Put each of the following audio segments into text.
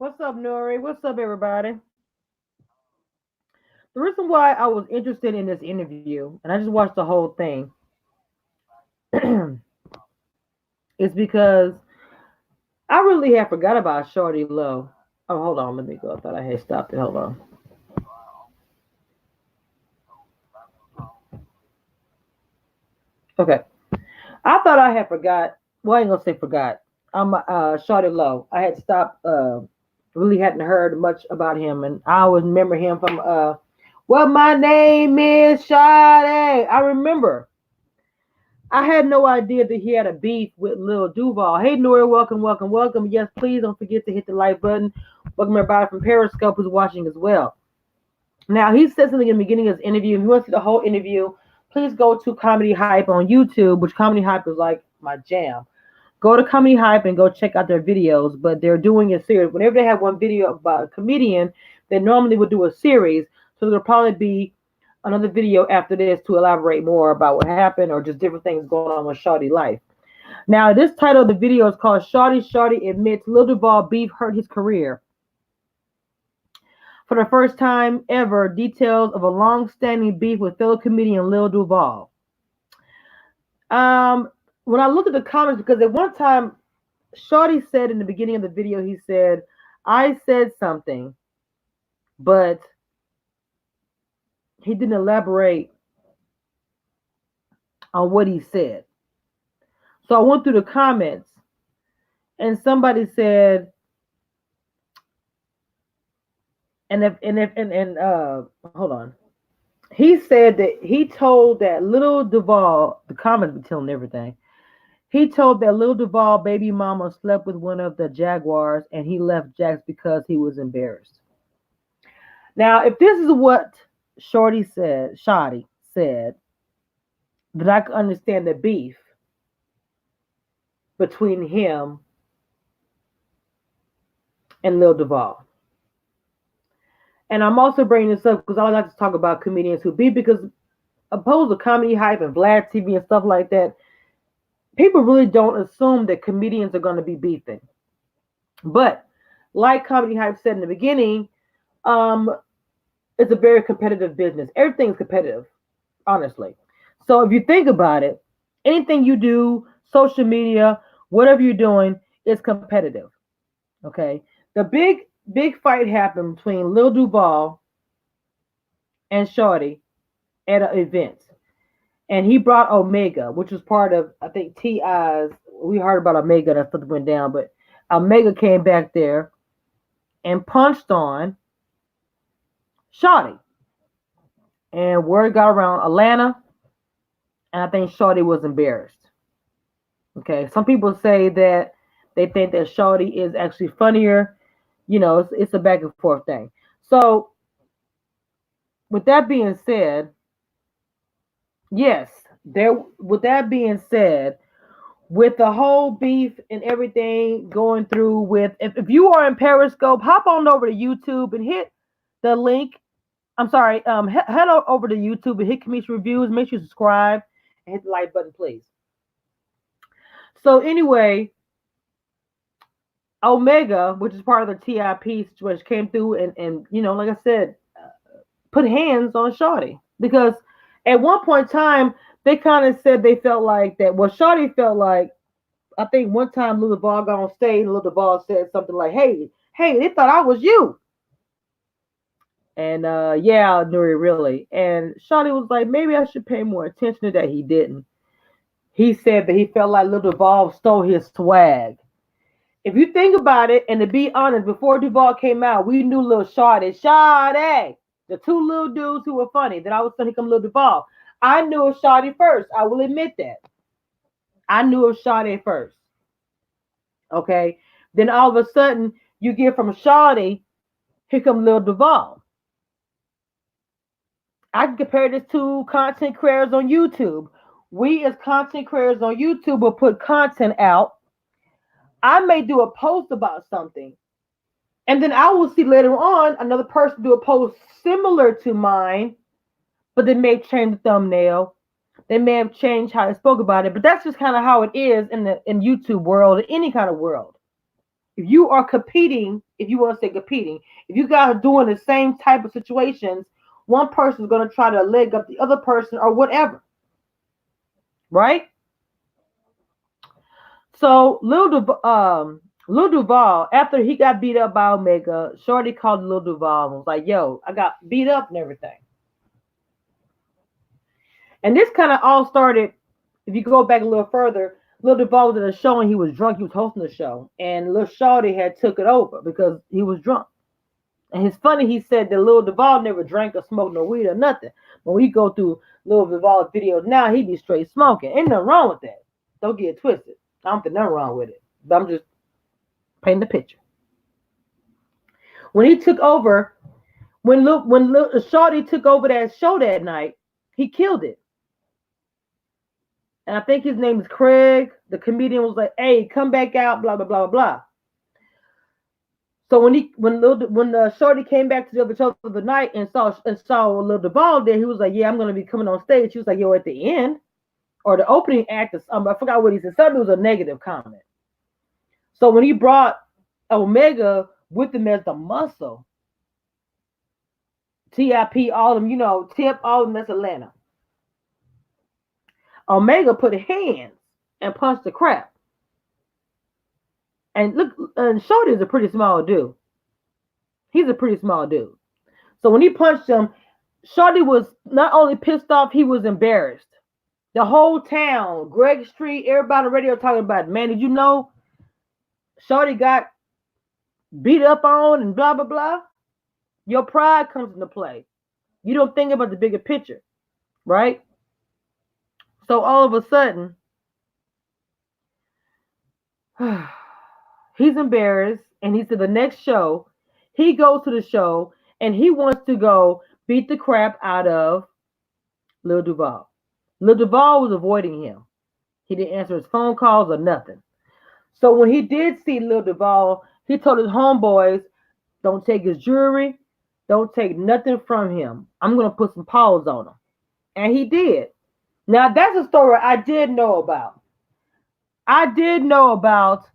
What's up, Nori? What's up, everybody? The reason why I was interested in this interview, and I just watched the whole thing, is because I really had forgot about Shorty Low. Oh, hold on, let me go. I thought I had stopped it. Hold on. Okay, I thought I had forgot. Well, I ain't gonna say forgot. I'm Shorty Low. I had stopped. Really hadn't heard much about him, and I always remember him from What my name is, Shawty. I remember. I had no idea that he had a beef with Lil Duval. Hey, Nori, welcome, welcome, welcome. Yes, please don't forget to hit the like button. Welcome everybody from Periscope who's watching as well. Now, he said something in the beginning of his interview. If you want to see the whole interview, please go to Comedy Hype on YouTube, which Comedy Hype is like my jam. Go to Comedy Hype and go check out their videos, but they're doing a series. Whenever they have one video about a comedian, they normally would do a series. So there'll probably be another video after this to elaborate more about what happened or just different things going on with Shawty life. Now, this title of the video is called Shawty Admits Lil Duval Beef Hurt His Career. For the first time ever, details of a long-standing beef with fellow comedian Lil Duval. When I look at the comments, because at one time, Shawty said in the beginning of the video, he said, I said something, but he didn't elaborate on what he said. So I went through the comments, and somebody said, hold on. He said that he told that little Duval, the comments be telling everything. He told that little Duval baby mama slept with one of the Jaguars, and he left Jax because he was embarrassed. Now, if this is what Shawty said, that I could understand the beef between him and Lil Duval. And I'm also bringing this up because I like to talk about comedians who beef, because opposed to Comedy Hype and Vlad TV and stuff like that, people really don't assume that comedians are going to be beefing. But like Comedy Hype said in the beginning, it's a very competitive business. Everything's competitive, honestly. So if you think about it, anything you do, social media, whatever you're doing, is competitive. Okay. The big fight happened between Lil Duval and Shawty at an event. And he brought Omega, which was part of, I think, T.I.'s. We heard about Omega and stuff that went down, but Omega came back there and punched on Shawty. And word got around Atlanta, and I think Shawty was embarrassed. Okay, some people say that they think that Shawty is actually funnier. You know, it's a back and forth thing. So, with that being said, yes, with that being said, with the whole beef and everything going through with, if you are in Periscope, hop on over to YouTube and hit the link. I'm sorry, head over to YouTube and hit Commission Reviews. Make sure you subscribe and hit the like button, please. So anyway, Omega, which is part of the TIP situation, came through and you know, like I said, put hands on Shawty, because at one point in time they kind of said they felt like that. Well, Shawty felt like, I think one time Lil Duval got on stage and Lil Duval said something like, "Hey, they thought I was you." And yeah, Nuri, really. And Shawty was like, maybe I should pay more attention to that. He didn't. He said that he felt like Lil Duval stole his swag. If you think about it, and to be honest, before Duval came out, we knew Lil Shawty, the two little dudes who were funny. Then all of a sudden, here come Lil Duval. I knew of Shawty first. I will admit that. I knew of Shawty first. Okay. Then all of a sudden, you get from Shawty, here come Lil Duval. I can compare this to content creators on YouTube. We as content creators on YouTube will put content out. I may do a post about something, and then I will see later on another person do a post similar to mine, but they may change the thumbnail. They may have changed how they spoke about it, but that's just kind of how it is in YouTube world, or any kind of world. If you are competing, if you want to say competing, if you guys are doing the same type of situations, one person is going to try to leg up the other person or whatever, right? So Lil Duval, after he got beat up by Omega, Shorty called Lil Duval and was like, "Yo, I got beat up and everything." And this kind of all started. If you go back a little further, Lil Duval was at a show and he was drunk. He was hosting the show, and Lil Shorty had took it over because he was drunk. And it's funny, he said that Lil Duval never drank or smoked no weed or nothing. When we go through Lil Duval's videos now, he be straight smoking. Ain't nothing wrong with that. Don't get it twisted. I don't think nothing wrong with it. But I'm just painting the picture. When he took over, when Lil Shorty took over that show that night, he killed it. And I think his name is Craig. The comedian was like, "Hey, come back out," blah blah blah blah. So when the Shorty came back to the other show of the night and saw Lil Duval there, he was like, "Yeah, I'm gonna be coming on stage." He was like, "Yo, at the end or the opening act, I forgot what he said. Something was a negative comment." So when he brought Omega with him as the muscle, TIP, all of them, Tip, all of them, that's Atlanta. Omega put hands and punched the crap. And look, and Shorty is a pretty small dude. He's a pretty small dude. So when he punched him, Shorty was not only pissed off, he was embarrassed. The whole town, Greg Street, everybody on the radio talking about it. Man, did you know Shorty got beat up on and blah, blah, blah? Your pride comes into play. You don't think about the bigger picture, right? So all of a sudden, he's embarrassed, and he said the next show, he goes to the show, and he wants to go beat the crap out of Lil Duval. Lil Duval was avoiding him. He didn't answer his phone calls or nothing. So when he did see Lil Duval, he told his homeboys, "Don't take his jewelry, don't take nothing from him. I'm going to put some paws on him." And he did. Now, that's a story I did know about. I did know about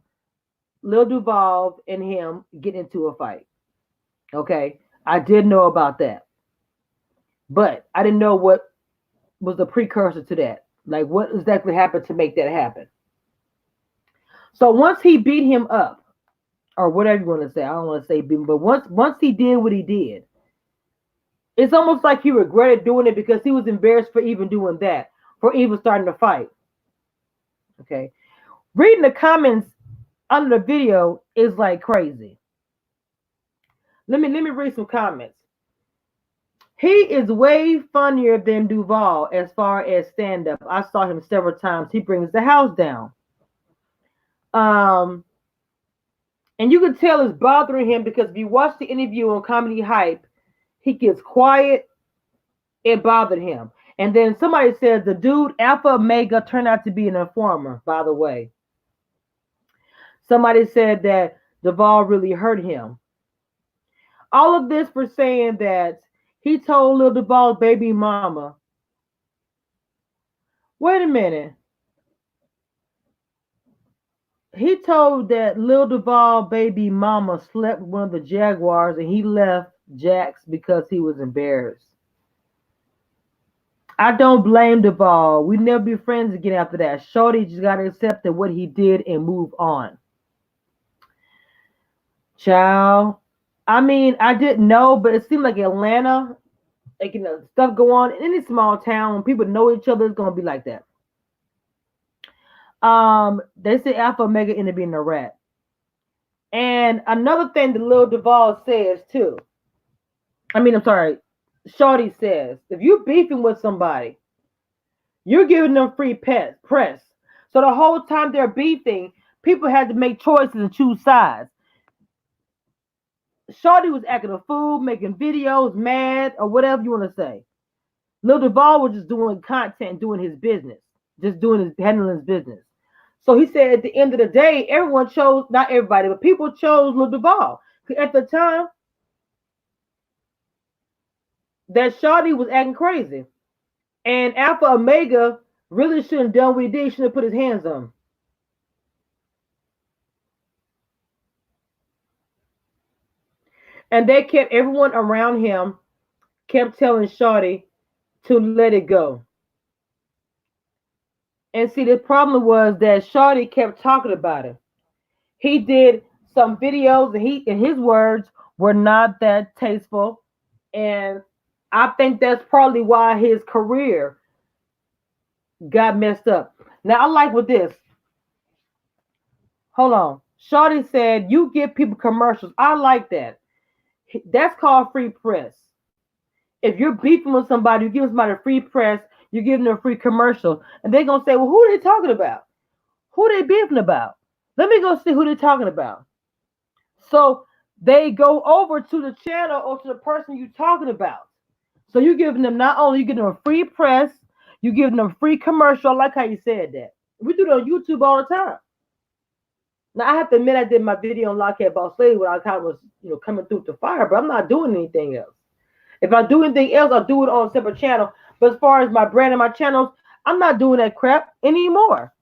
Lil Duval and him getting into a fight. Okay? I did know about that. But I didn't know what was the precursor to that. Like, what exactly happened to make that happen? So once he beat him up, or whatever you want to say, I don't want to say beat him, but once he did what he did, it's almost like he regretted doing it because he was embarrassed for even doing that, for even starting to fight. Okay? Reading the comments under the video is like crazy. Let me read some comments. He is way funnier than Duval as far as stand-up. I saw him several times. He brings the house down. And you can tell it's bothering him because if you watch the interview on Comedy Hype, he gets quiet. It bothered him. And then somebody said the dude Alpha Omega turned out to be an informer, by the way. Somebody said that Duval really hurt him. All of this for saying that he told Lil Duval's baby mama. Wait a minute. He told that Lil Duval baby mama slept with one of the Jaguars and he left Jax because he was embarrassed. I don't blame Duval. We never be friends again after that. Shorty just got to accept that what he did and move on. Child. I mean, I didn't know, but it seemed like Atlanta, like, stuff go on in any small town when people know each other, it's gonna be like that. They say Alpha Omega ended up being a rat. And another thing that Lil Duval says too. Shorty says, if you're beefing with somebody, you're giving them free press. So the whole time they're beefing, people had to make choices and choose sides. Shorty was acting a fool, making videos, mad, or whatever you want to say. Lil Duval was just doing content, doing his business, handling his business. So he said at the end of the day, everyone chose, not everybody, but people chose Lil Duval. At the time, that Shawty was acting crazy. And Alpha Omega really shouldn't have done what he did. He shouldn't have put his hands on him. And they kept everyone around him kept telling Shawty to let it go. And see, the problem was that Shawty kept talking about it. He did some videos, and he, in his words, were not that tasteful. And I think that's probably why his career got messed up. Now I like with this. Hold on. Shawty said, "You give people commercials." I like that. That's called free press. If you're beefing with somebody, you give somebody free press, you're giving them a free commercial, and they're gonna say, "Well, who are they talking about? Who are they beefing about? Let me go see who they're talking about." So they go over to the channel or to the person you're talking about. So you're giving them, not only you giving them free press, you giving them free commercial. I like how you said that. We do it on YouTube all the time. Now I have to admit I did my video on Lockheed Boss Lady when I kind of was, coming through the fire, but I'm not doing anything else. If I do anything else, I'll do it on a separate channel. But as far as my brand and my channels, I'm not doing that crap anymore.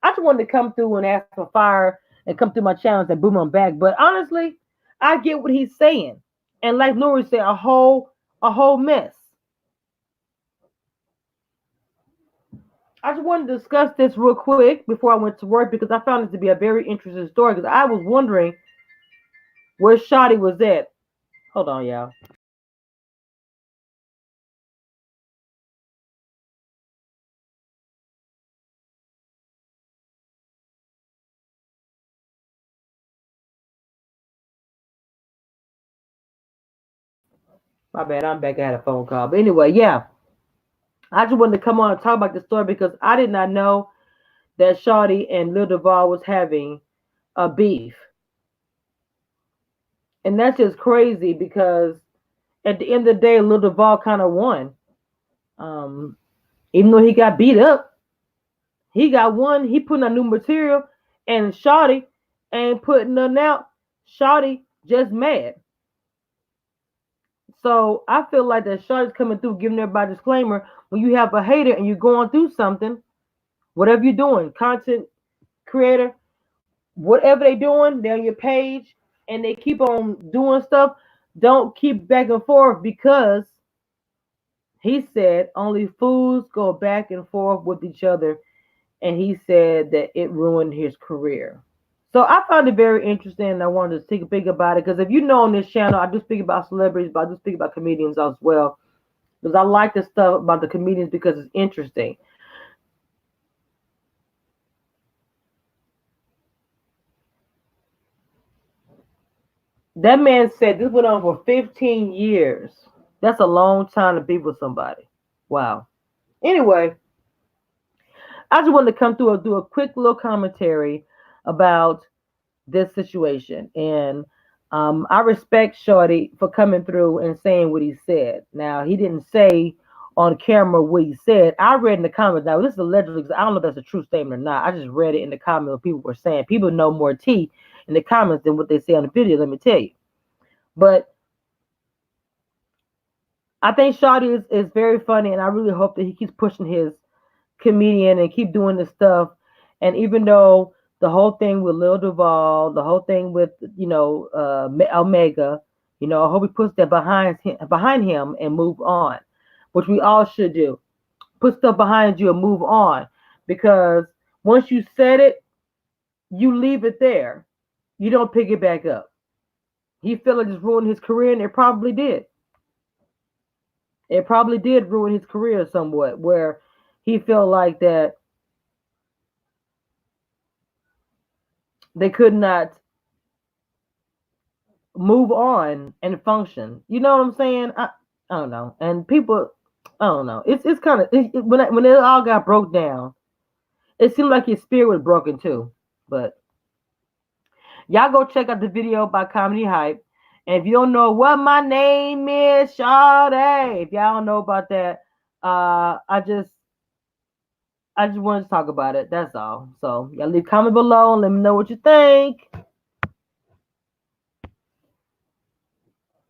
I just wanted to come through and ask for fire and come through my channels and boom, I'm back. But honestly, I get what he's saying. And like Nori said, a whole mess. I just wanted to discuss this real quick before I went to work because I found it to be a very interesting story because I was wondering where Shawty was at. Hold on, y'all. My bad, I'm back. I had a phone call. But anyway, yeah. I just wanted to come on and talk about this story because I did not know that Shawty and Lil Duval was having a beef. And that's just crazy because at the end of the day, Lil Duval kind of won. Um, Even though he got beat up, he got one. He putting out new material, and Shawty ain't putting nothing out. Shawty just mad. So I feel like that Shawty's coming through, giving everybody a disclaimer. When you have a hater and you're going through something, whatever you're doing, content creator, whatever they doing, they're on your page, and they keep on doing stuff. Don't keep back and forth because he said only fools go back and forth with each other, and he said that it ruined his career. So I found it very interesting, and I wanted to speak big about it because if you know on this channel, I do speak about celebrities, but I do speak about comedians as well because I like the stuff about the comedians because it's interesting. That man said this went on for 15 years. That's a long time to be with somebody. Wow. Anyway, I just wanted to come through and do a quick little commentary about this situation. And I respect Shorty for coming through and saying what he said. Now, he didn't say on camera what he said. I read in the comments. Now, this is allegedly, I don't know if that's a true statement or not. I just read it in the comments what people were saying. People know more tea in the comments than what they say on the video, let me tell you. But I think Shawty is very funny, and I really hope that he keeps pushing his comedian and keep doing this stuff. And even though the whole thing with Lil Duval, the whole thing with Omega, I hope he puts that behind him and move on, which we all should do. Put stuff behind you and move on, because once you said it, you leave it there. You don't pick it back up. He felt like it's ruined his career, and it probably did. It probably did ruin his career somewhat, where he felt like that they could not move on and function. You know what I'm saying? I don't know. And people, I don't know. It's kind of when it all got broke down, it seemed like his spirit was broken too. But y'all go check out the video by Comedy Hype. And if you don't know what my name is, shawty, if y'all don't know about that, I just wanted to talk about it. That's all. So y'all leave comment below and let me know what you think.